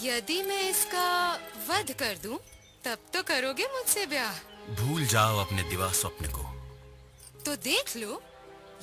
यदि मैं इसका वध कर दूं, तब तो करोगे मुझसे ब्याह। भूल जाओ अपने दिवा स्वप्न को। तो देख लो,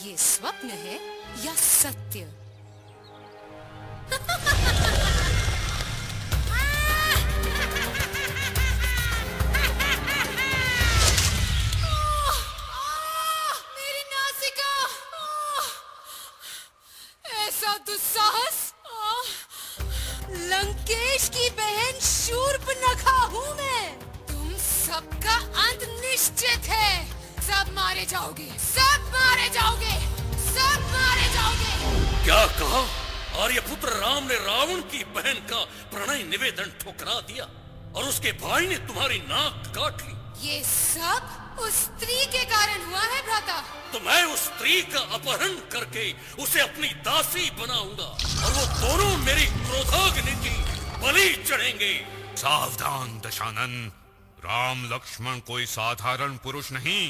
ये स्वप्न है या सत्य। मेरी नासिका! ऐसा दुस्साहस! लंकेश की बहन शूर्पणखा हूँ मैं। तुम सबका अंत निश्चित है। सब मारे जाओगे, सब मारे जाओगे, सब मारे जाओगे। क्या कहा? आर्यपुत्र राम ने रावण की बहन का प्रणय निवेदन ठुकरा दिया और उसके भाई ने तुम्हारी नाक काट ली। ये सब उस स्त्री के कारण हुआ है भ्राता। तो मैं उस स्त्री का अपहरण करके उसे अपनी दासी बनाऊंगा और वो दोनों मेरी क्रोधाग्नि की बलि चढ़ेंगे। सावधान दशानन, राम लक्ष्मण कोई साधारण पुरुष नहीं,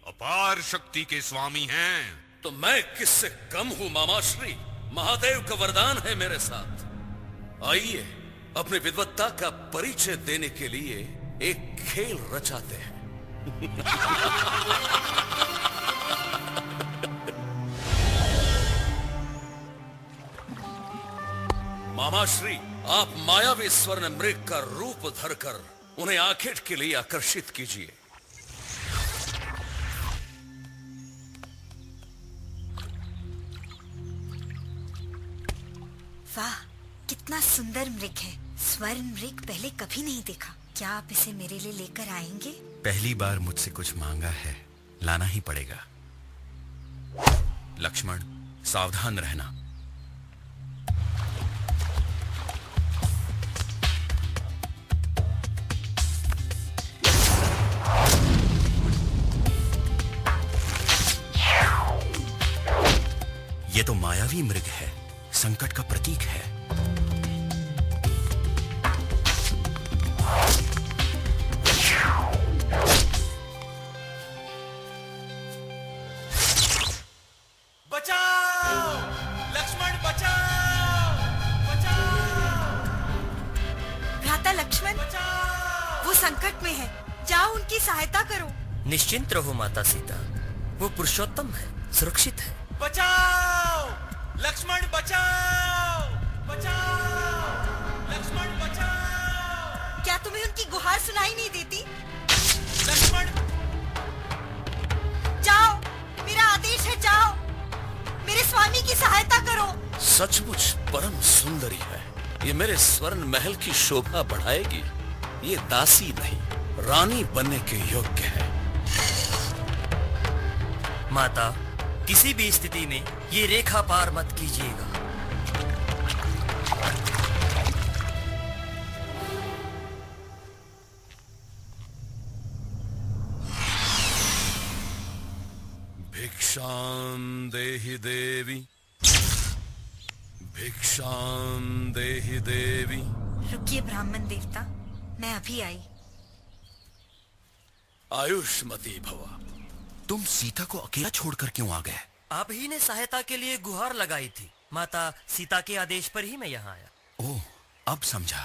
अपार शक्ति के स्वामी हैं। तो मैं किससे कम हूँ मामाश्री? महादेव का वरदान है मेरे साथ। आइए अपनी विद्वत्ता का परिचय देने के लिए एक खेल रचाते हैं। मामाश्री, आप मायावी स्वर्ण मृग का रूप धरकर उन्हें आखेट के लिए आकर्षित कीजिए। वाह, कितना सुंदर मृग है। स्वर्ण मृग पहले कभी नहीं देखा। क्या आप इसे मेरे लिए लेकर आएंगे? पहली बार मुझसे कुछ मांगा है, लाना ही पड़ेगा। लक्ष्मण, सावधान रहना। ये तो मायावी मृग है, संकट का प्रतीक है। बचाओ! लक्ष्मण बचाओ! बचाओ! भ्राता लक्ष्मण, बचाओ! वो संकट में है, जाओ उनकी सहायता करो। निश्चिंत रहो माता सीता, वो पुरुषोत्तम है, सुरक्षित है। बचाओ! लक्ष्मण बचाओ! बचाओ! लक्ष्मण बचाओ! क्या तुम्हें उनकी गुहार सुनाई नहीं देती? लक्ष्मण! जाओ, मेरा आदेश है, जाओ, मेरे स्वामी की सहायता करो। सचमुच परम सुंदरी है। ये मेरे स्वर्ण महल की शोभा बढ़ाएगी। ये दासी नहीं, रानी बनने के योग्य है। माता, किसी भी स्थिति में ये रेखा पार मत कीजिएगा। भिक्षां देहि देवी, भिक्षां देहि देवी। रुकिए ब्राह्मण देवता, मैं अभी आई। आयुष्मती भव। तुम सीता को अकेला छोड़कर क्यों आ गए? आप ही ने सहायता के लिए गुहार लगाई थी। माता सीता के आदेश पर ही मैं यहाँ आया। ओह, अब समझा।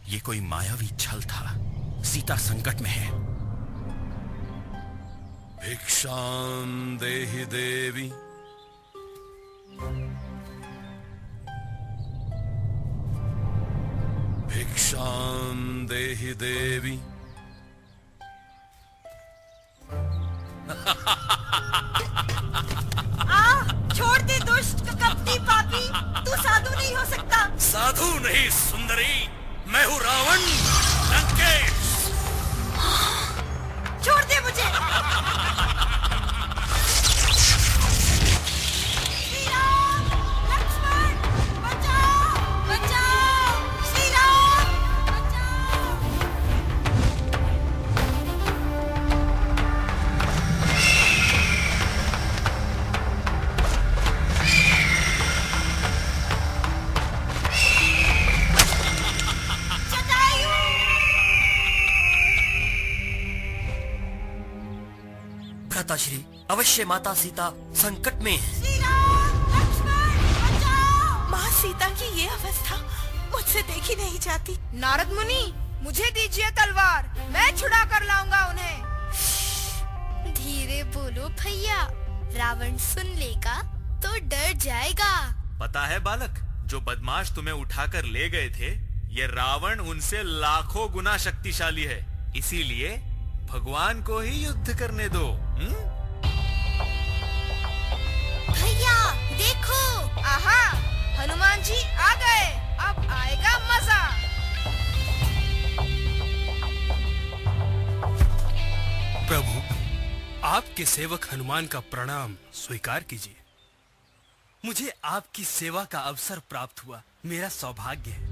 ये कोई मायावी छल था। सीता संकट में है। भिक्षां देहि देवी। भिक्षां देहि देवी। छोड़ दे दुष्ट कपटी पापी, तू साधु नहीं हो सकता। साधु नहीं सुंदरी, मैं हूँ रावण लंकेश। छोड़ दे मुझे। श्री राम, लक्ष्मण, बचाओ, बचाओ, श्री राम, बचाओ। भ्राताश्री, अवश्य माता सीता संकट में है। श्री राम, लक्ष्मण, बचाओ। माँ सीता की ये अवस्था मुझसे मुझसे देखी नहीं जाती। नारद मुनि, मुझे दीजिए तलवार, मैं छुड़ा कर लाऊंगा उन्हें। धीरे बोलो भैया, रावण सुन लेगा तो डर जाएगा। पता है बालक, जो बदमाश तुम्हें उठाकर ले गए थे, ये रावण उनसे लाखों गुना शक्तिशाली है। इसीलिए भगवान को ही युद्ध करने दो। भैया देखो, आहा, हनुमान जी आ गए, अब आएगा मजा। प्रभु, आपके सेवक हनुमान का प्रणाम स्वीकार कीजिए। मुझे आपकी सेवा का अवसर प्राप्त हुआ, मेरा सौभाग्य है।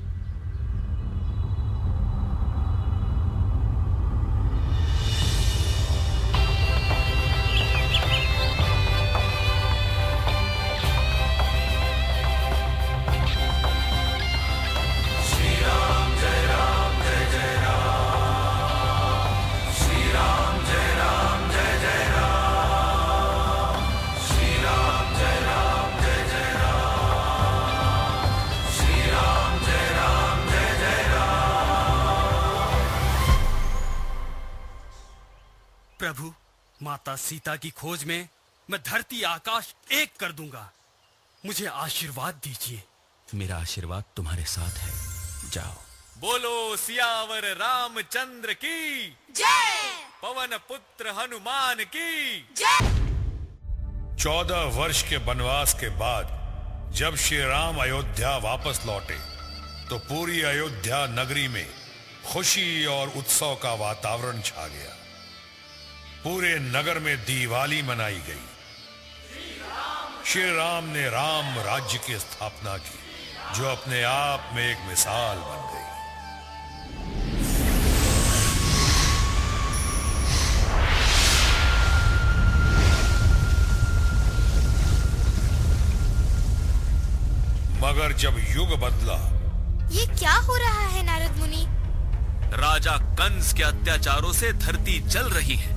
प्रभु, माता सीता की खोज में मैं धरती आकाश एक कर दूंगा। मुझे आशीर्वाद दीजिए। मेरा आशीर्वाद तुम्हारे साथ है, जाओ। बोलो सियावर रामचंद्र की जय। पवन पुत्र हनुमान की जय। 14 वर्ष के वनवास के बाद जब श्री राम अयोध्या वापस लौटे तो पूरी अयोध्या नगरी में खुशी और उत्सव का वातावरण छा गया। पूरे नगर में दिवाली मनाई गई। श्री राम ने राम राज्य की स्थापना की, जो अपने आप में एक मिसाल बन गई। मगर जब युग बदला, ये क्या हो रहा है नारद मुनि? राजा कंस के अत्याचारों से धरती जल रही है।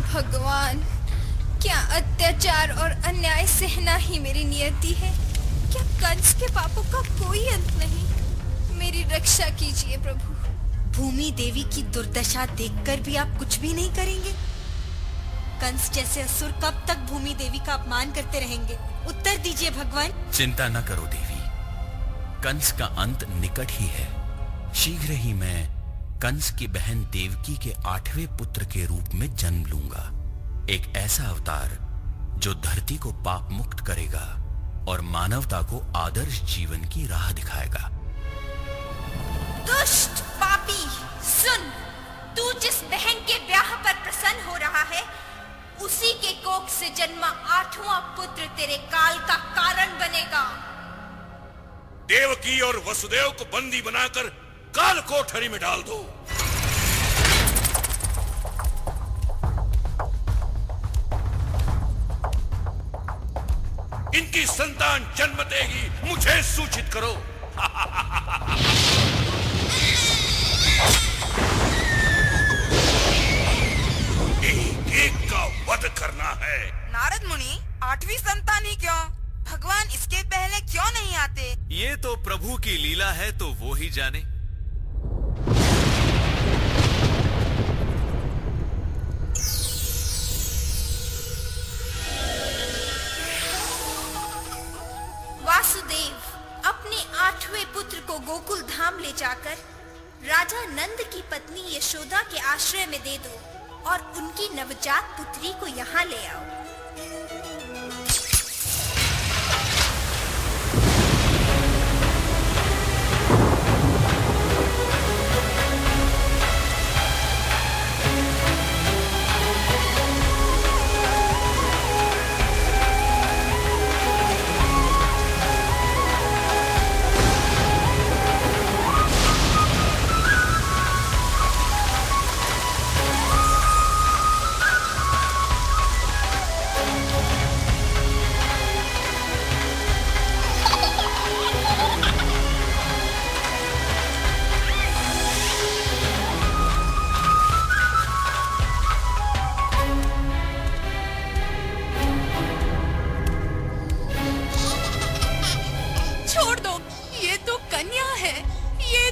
भगवान, क्या अत्याचार और अन्याय सहना ही मेरी नियति है? क्या कंस के पापों का कोई अंत नहीं? मेरी रक्षा कीजिए प्रभु। भूमि देवी की दुर्दशा देखकर भी आप कुछ भी नहीं करेंगे? कंस जैसे असुर कब तक भूमि देवी का अपमान करते रहेंगे? उत्तर दीजिए भगवान। चिंता न करो देवी, कंस का अंत निकट ही है। शीघ्र ही मैं कंस की बहन देवकी के 8वें पुत्र के रूप में जन्म लूंगा। एक ऐसा अवतार जो धरती को पाप मुक्त करेगा और मानवता को आदर्श जीवन की राह दिखाएगा। दुष्ट पापी, सुन, तू जिस बहन के ब्याह पर प्रसन्न हो रहा है, उसी के कोख से जन्मा 8वां पुत्र तेरे काल का कारण बनेगा। देवकी और वसुदेव को बंदी बनाकर काल कोठरी में डाल दो। इनकी संतान जन्मते ही मुझे सूचित करो। एक एक का वध करना है। नारद मुनि, 8वीं संतान ही क्यों? भगवान इसके पहले क्यों नहीं आते? ये तो प्रभु की लीला है, तो वो ही जाने। वासुदेव, अपने 8वें पुत्र को गोकुल धाम ले जाकर राजा नंद की पत्नी यशोदा के आश्रय में दे दो और उनकी नवजात पुत्री को यहाँ ले आओ।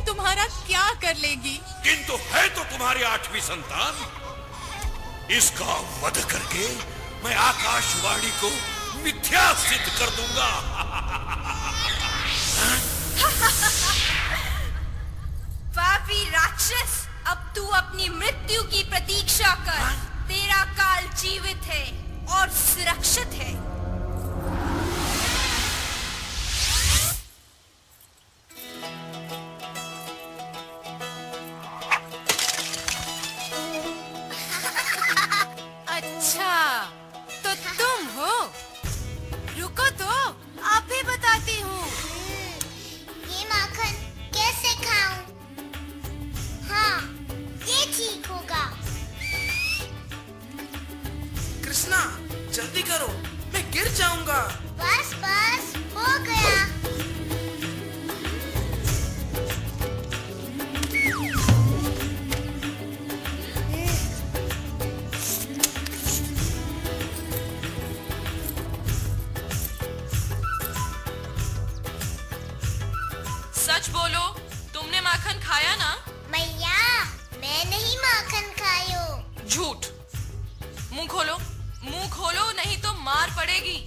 तुम्हारा क्या कर लेगी? किंतु है तो तुम्हारी 8वीं संतान। इसका वध करके मैं आकाशवाणी को मिथ्या सिद्ध कर दूंगा। पापी राक्षस, अब तू अपनी मृत्यु की प्रतीक्षा कर। तेरा काल जीवित है और सुरक्षित है। अच्छा, तो तुम हो? रुको तो, आप ही बताती हूँ। ये माखन कैसे खाऊं? हाँ, ये ठीक होगा। कृष्णा, जल्दी करो, मैं गिर जाऊंगा। बस बस, हो गया। सच बोलो, तुमने माखन खाया ना? मैया, मैं नहीं माखन खायो। झूठ। मुंह खोलो, मुंह खोलो, नहीं तो मार पड़ेगी।